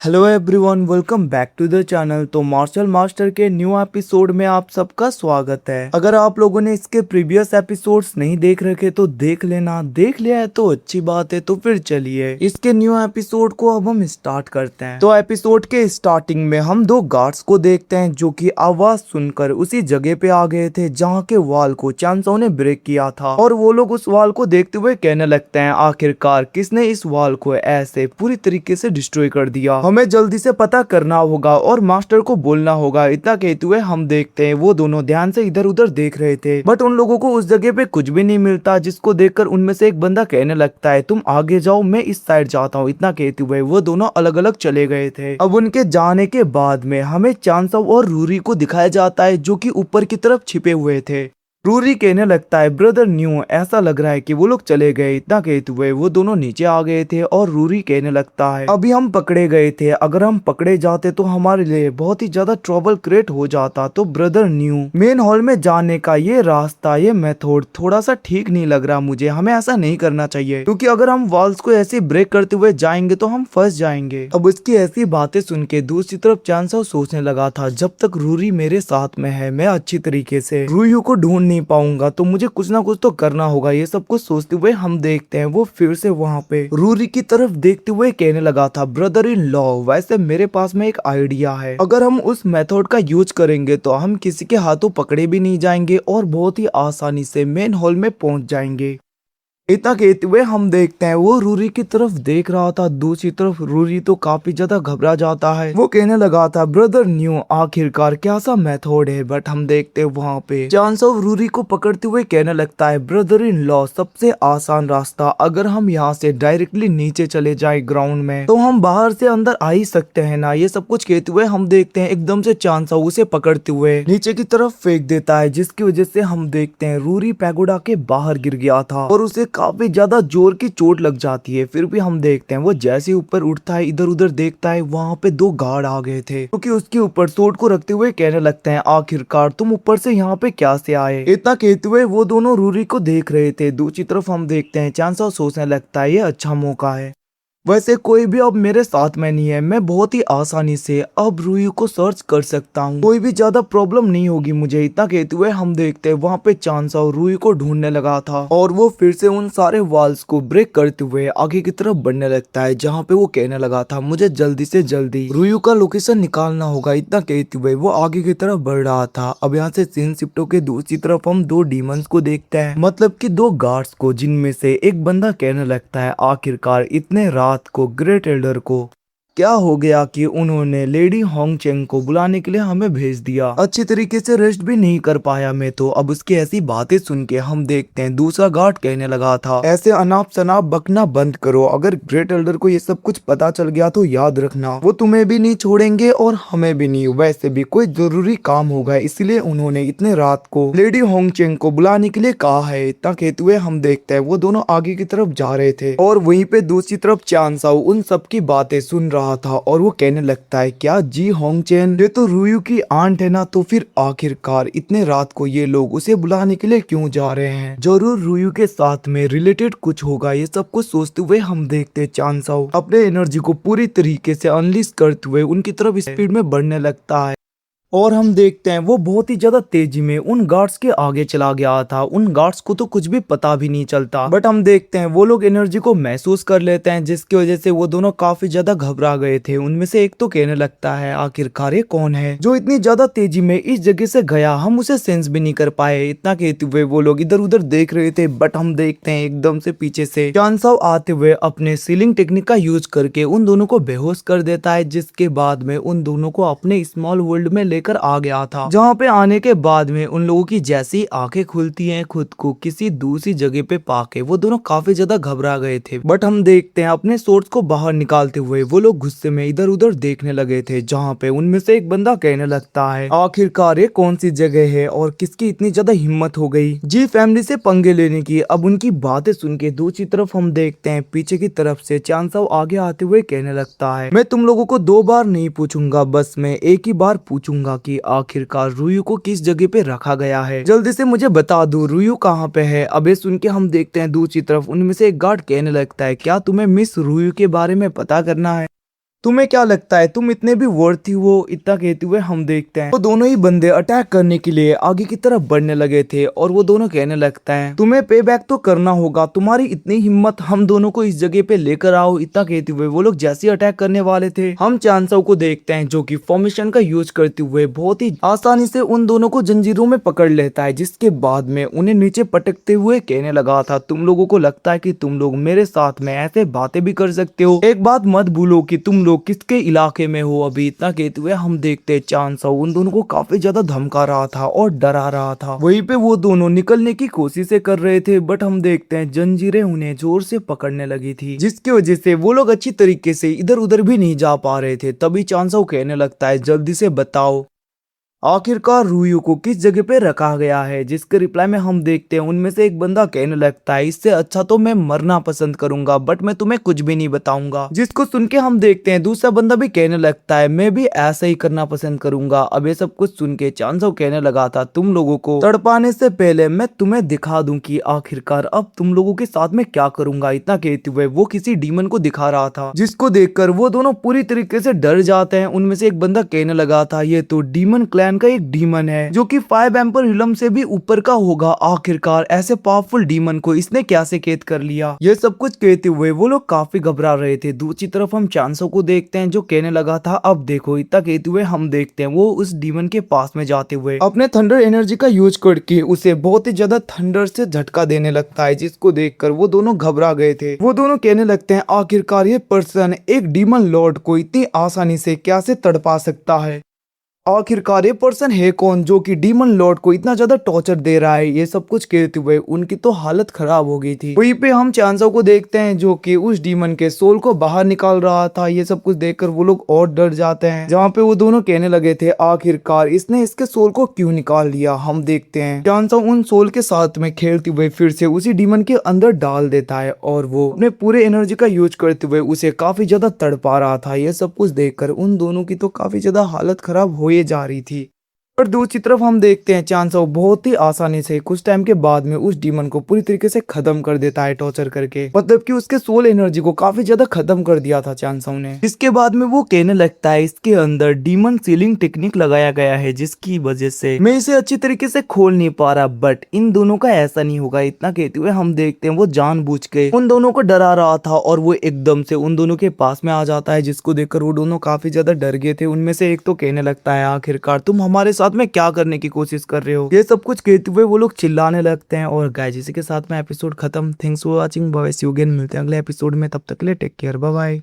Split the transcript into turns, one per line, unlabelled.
Hello everyone, welcome back to the channel. तो martial master के new episode में आप सबका स्वागत है। अगर आप लोगों ने इसके प्रीवियस एपिसोड्स नहीं देख रखे तो देख लेना, देख लिया है तो अच्छी बात है। तो फिर चलिए इसके न्यू एपिसोड को अब हम स्टार्ट करते हैं। तो एपिसोड के स्टार्टिंग में हम दो गार्ड्स को देखते हैं जो कि आवाज सुनकर उसी जगह पे आ गए थे जहाँ के वॉल को चांसो ने ब्रेक किया था। और वो लोग उस वॉल को देखते हुए कहने लगते हैं, आखिरकार किसने इस वॉल को ऐसे पूरी तरीके से डिस्ट्रॉय कर दिया, हमें जल्दी से पता करना होगा और मास्टर को बोलना होगा। इतना कहते हुए हम देखते हैं वो दोनों ध्यान से इधर उधर देख रहे थे, बट उन लोगों को उस जगह पे कुछ भी नहीं मिलता, जिसको देखकर उनमें से एक बंदा कहने लगता है, तुम आगे जाओ, मैं इस साइड जाता हूँ। इतना कहते हुए वो दोनों अलग अलग चले गए थे। अब उनके जाने के बाद में हमें चांसो और रूरी को दिखाया जाता है जो कि ऊपर की तरफ छिपे हुए थे। रूरी कहने लगता है, ब्रदर न्यू, ऐसा लग रहा है कि वो लोग चले गए। इतना कहते हुए वो दोनों नीचे आ गए थे और रूरी कहने लगता है, अभी हम पकड़े गए थे, अगर हम पकड़े जाते तो हमारे लिए बहुत ही ज्यादा ट्रबल क्रिएट हो जाता। तो ब्रदर न्यू, मेन हॉल में जाने का ये रास्ता, ये मेथड थोड़ा सा ठीक नहीं लग रहा मुझे, हमें ऐसा नहीं करना चाहिए, क्योंकि अगर हम वॉल्स को ऐसे ब्रेक करते हुए जाएंगे तो हम फंस जाएंगे। अब उसकी ऐसी बातें सुन के दूसरी तरफ चांसो सोचने लगा था, जब तक रूरी मेरे साथ में है मैं अच्छी तरीके से रूयू को ढूंढ नहीं पाऊंगा, तो मुझे कुछ ना कुछ तो करना होगा। ये सब कुछ सोचते हुए हम देखते हैं वो फिर से वहाँ पे रूरी की तरफ देखते हुए कहने लगा था, ब्रदर इन लॉ, वैसे मेरे पास में एक आइडिया है, अगर हम उस मेथड का यूज करेंगे तो हम किसी के हाथों पकड़े भी नहीं जाएंगे और बहुत ही आसानी से मेन हॉल में पहुंच जाएंगे। इतना कहते हुए हम देखते हैं वो रूरी की तरफ देख रहा था। दूसरी तरफ रूरी तो काफी ज्यादा घबरा जाता है। वो कहने लगा था, ब्रदर न्यू, आखिरकार क्या सा मेथड है। बट हम देखते हैं वहाँ पे चांसो रूरी को पकड़ते हुए कहने लगता है, ब्रदर इन लॉ, सबसे आसान रास्ता, अगर हम यहाँ से डायरेक्टली नीचे चले जाए ग्राउंड में तो हम बाहर से अंदर आ ही सकते हैं ना। ये सब कुछ कहते हुए हम देखते हैं एकदम से चांसो उसे पकड़ते हुए नीचे की तरफ फेंक देता है, जिसकी वजह से हम देखते हैं रूरी पैगोडा के बाहर गिर गया था और उसे काफी ज्यादा जोर की चोट लग जाती है। फिर भी हम देखते हैं वो जैसे ऊपर उठता है, इधर उधर देखता है, वहाँ पे दो गार्ड आ गए थे क्योंकि उसके ऊपर सोट को रखते हुए कहने लगते हैं, आखिरकार तुम ऊपर से यहाँ पे क्या से आए। इतना कहते हुए वो दोनों रूरी को देख रहे थे। दूसरी तरफ हम देखते हैं चांसो सोचने लगता है, ये अच्छा मौका है, वैसे कोई भी अब मेरे साथ में नहीं है, मैं बहुत ही आसानी से अब रूयू को सर्च कर सकता हूँ, कोई भी ज्यादा प्रॉब्लम नहीं होगी मुझे। इतना कहते हुए हम देखते हैं वहाँ पे चांसो रूयू को ढूंढने लगा था और वो फिर से उन सारे वॉल्स को ब्रेक करते हुए आगे की तरफ बढ़ने लगता है, जहाँ पे वो कहने लगा था, मुझे जल्दी से जल्दी रूयू का लोकेशन निकालना होगा। इतना कहते हुए वो आगे की तरफ बढ़ रहा था। अब यहाँ से सीन शिफ्ट होके दूसरी तरफ हम दो डीमंस को देखते हैं, मतलब कि दो गार्ड्स को, जिनमें से एक बंदा कहने लगता है, आखिरकार इतने रात को ग्रेट एल्डर को क्या हो गया कि उन्होंने लेडी होंगचेंग को बुलाने के लिए हमें भेज दिया, अच्छी तरीके से रेस्ट भी नहीं कर पाया मैं तो। अब उसकी ऐसी बातें सुन के हम देखते हैं दूसरा गार्ड कहने लगा था, ऐसे अनाप शनाप बकना बंद करो, अगर ग्रेट एल्डर को ये सब कुछ पता चल गया तो याद रखना वो तुम्हें भी नहीं छोड़ेंगे और हमें भी नहीं। वैसे भी कोई जरूरी काम होगा, इसलिए उन्होंने इतने रात को लेडी होंगचेंग को बुलाने के लिए कहा है। इतना कहते हुए हम देखते हैं वो दोनों आगे की तरफ जा रहे थे और वहीं पे दूसरी तरफ चांसो उन सबकी बातें सुन रहा था और वो कहने लगता है, क्या जी होंगचेन, ये तो रूयू की आंट है ना, तो फिर आखिरकार इतने रात को ये लोग उसे बुलाने के लिए क्यों जा रहे हैं, जरूर रूयू के साथ में रिलेटेड कुछ होगा। ये सब कुछ सोचते हुए हम देखते हैं चांसो अपने एनर्जी को पूरी तरीके से अनलिस्ट करते हुए उनकी तरफ स्पीड में बढ़ने लगता है और हम देखते हैं वो बहुत ही ज्यादा तेजी में उन गार्ड्स के आगे चला गया था। उन गार्ड्स को तो कुछ भी पता भी नहीं चलता, बट हम देखते हैं वो लोग एनर्जी को महसूस कर लेते हैं, जिसकी वजह से वो दोनों काफी ज्यादा घबरा गए थे। उनमें से एक तो कहने लगता है, आखिरकार ये कौन है जो इतनी ज्यादा तेजी में इस जगह से गया, हम उसे सेंस भी नहीं कर पाए। इतना कहते हुए वो लोग इधर उधर देख रहे थे, बट हम देखते हैं एकदम से पीछे से चांसो आते हुए अपने सीलिंग टेक्निक का यूज करके उन दोनों को बेहोश कर देता है, जिसके बाद में उन दोनों को अपने स्मॉल वर्ल्ड में लेकर आ गया था, जहाँ पे आने के बाद में उन लोगों की जैसी आंखें खुलती हैं, खुद को किसी दूसरी जगह पे पाके वो दोनों काफी ज्यादा घबरा गए थे। बट हम देखते हैं अपने सोर्स को बाहर निकालते हुए वो लोग गुस्से में इधर उधर देखने लगे थे, जहाँ पे उनमें से एक बंदा कहने लगता है, आखिरकार ये कौन सी जगह है और किसकी इतनी ज्यादा हिम्मत हो गई जी फैमिली से पंगे लेने की। अब उनकी बातें सुन के दूसरी तरफ हम देखते हैं पीछे की तरफ से चांसो आगे आते हुए कहने लगता है, मैं तुम लोगों को 2 बार नहीं पूछूंगा, बस मैं एक ही बार पूछूंगा कि आखिरकार रूयू को किस जगह पे रखा गया है, जल्दी से मुझे बता दो रूयू कहाँ पे है। अब ये सुन के हम देखते हैं दूसरी तरफ उनमें से एक गार्ड कहने लगता है, क्या तुम्हें मिस रूयू के बारे में पता करना है। तुम्हें क्या लगता है तुम इतने भी वर्थी हो? इतना कहते हुए हम देखते हैं वो दोनों ही बंदे अटैक करने के लिए आगे की तरफ बढ़ने लगे थे और वो दोनों कहने लगता है तुम्हें पे बैक तो करना होगा, तुम्हारी इतनी हिम्मत, हम दोनों को इस जगह पे लेकर आओ। इतना कहते हुए वो लोग जैसे ही अटैक करने वाले थे हम चांसो को देखते हैं जो कि फॉर्मेशन का यूज करते हुए बहुत ही आसानी से उन दोनों को जंजीरों में पकड़ लेता है, जिसके बाद में उन्हें नीचे पटकते हुए कहने लगा था तुम लोगों को लगता है कि तुम लोग मेरे साथ में ऐसे बातें भी कर सकते हो? एक बात मत भूलो कि तुम लोग किसके इलाके में हो अभी। इतना कहते हुए हम देखते चांसो उन दोनों को काफी ज्यादा धमका रहा था और डरा रहा था। वहीं पे वो दोनों निकलने की कोशिशें कर रहे थे बट हम देखते हैं जंजीरें उन्हें जोर से पकड़ने लगी थी, जिसकी वजह से वो लोग अच्छी तरीके से इधर उधर भी नहीं जा पा रहे थे। तभी चांसो कहने लगता है जल्दी से बताओ आखिरकार रूयू को किस जगह पे रखा गया है, जिसके रिप्लाई में हम देखते हैं उनमें से एक बंदा कहने लगता है इससे अच्छा तो मैं मरना पसंद करूंगा बट मैं तुम्हें कुछ भी नहीं बताऊंगा। जिसको सुन के हम देखते हैं दूसरा बंदा भी कहने लगता है मैं भी ऐसा ही करना पसंद करूंगा। अब ये सब कुछ सुन के चांसो कहने लगा था तुम लोगों को तड़पाने से पहले मैं तुम्हें दिखा दूं कि आखिरकार अब तुम लोगों के साथ में क्या करूंगा। इतना कहते हुए वो किसी डीमन को दिखा रहा था, जिसको देखकर वो दोनों पूरी तरीके से डर जाते हैं। उनमें से एक बंदा कहने लगा था ये तो डीमन क्लैन का एक डीमन है जो कि 5 एम्पर हिलम से भी ऊपर का होगा। आखिरकार ऐसे पावरफुल डीमन को इसने कैसे कैद कर लिया? ये सब कुछ कहते हुए वो लोग काफी घबरा रहे थे। दूसरी तरफ हम चांसो को देखते हैं जो कहने लगा था अब देखो। इतना कहते हुए हम देखते हैं वो उस डीमन के पास में जाते हुए अपने थंडर एनर्जी का यूज करके उसे बहुत ही ज्यादा थंडर से झटका देने लगता है, जिसको देखकर वो दोनों घबरा गए थे। वो दोनों कहने लगते हैं आखिरकार ये पर्सन एक डीमन लॉर्ड को इतनी आसानी से कैसे तड़पा सकता है? आखिरकार ये पर्सन है कौन जो कि डीमन लॉर्ड को इतना ज्यादा टॉर्चर दे रहा है? ये सब कुछ कहते हुए उनकी तो हालत खराब हो गई थी। वहीं पे हम चांसो को देखते हैं जो कि उस डीमन के सोल को बाहर निकाल रहा था। ये सब कुछ देखकर वो लोग और डर जाते हैं, जहाँ पे वो दोनों कहने लगे थे आखिरकार इसने इसके सोल को क्यों निकाल लिया। हम देखते हैं चांसो उन सोल के साथ में खेलते हुए फिर से उसी डीमन के अंदर डाल देता है और वो अपने पूरे एनर्जी का यूज करते हुए उसे काफी ज्यादा तड़पा रहा था। ये सब कुछ देखकर उन दोनों की तो काफी ज्यादा हालत खराब हो जा रही थी। और दूसरी तरफ हम देखते हैं चांसो बहुत ही आसानी से कुछ टाइम के बाद में उस डीमन को पूरी तरीके से खत्म कर देता है टॉर्चर करके, मतलब कि उसके सोल एनर्जी को काफी ज्यादा खत्म कर दिया था चांसो ने। इसके बाद में वो कहने लगता है इसके अंदर डीमन सीलिंग टेक्निक लगाया गया है जिसकी वजह से मैं इसे अच्छी तरीके से खोल नहीं पा रहा, बट इन दोनों का ऐसा नहीं होगा। इतना कहते हुए हम देखते हैं वो जानबूझ के उन दोनों को डरा रहा था और वो एकदम से उन दोनों के पास में आ जाता है, जिसको देखकर वो दोनों काफी ज्यादा डर गए थे। उनमें से एक तो कहने लगता है आखिरकार तुम हमारे साथ में क्या करने की कोशिश कर रहे हो? ये सब कुछ कहते हुए वो लोग चिल्लाने लगते हैं। और गाइस इसी के साथ में एपिसोड खत्म। Thanks for watching, bye, see you again. मिलते हैं अगले एपिसोड में, तब तक के लिए टेक केयर, बाय बाय।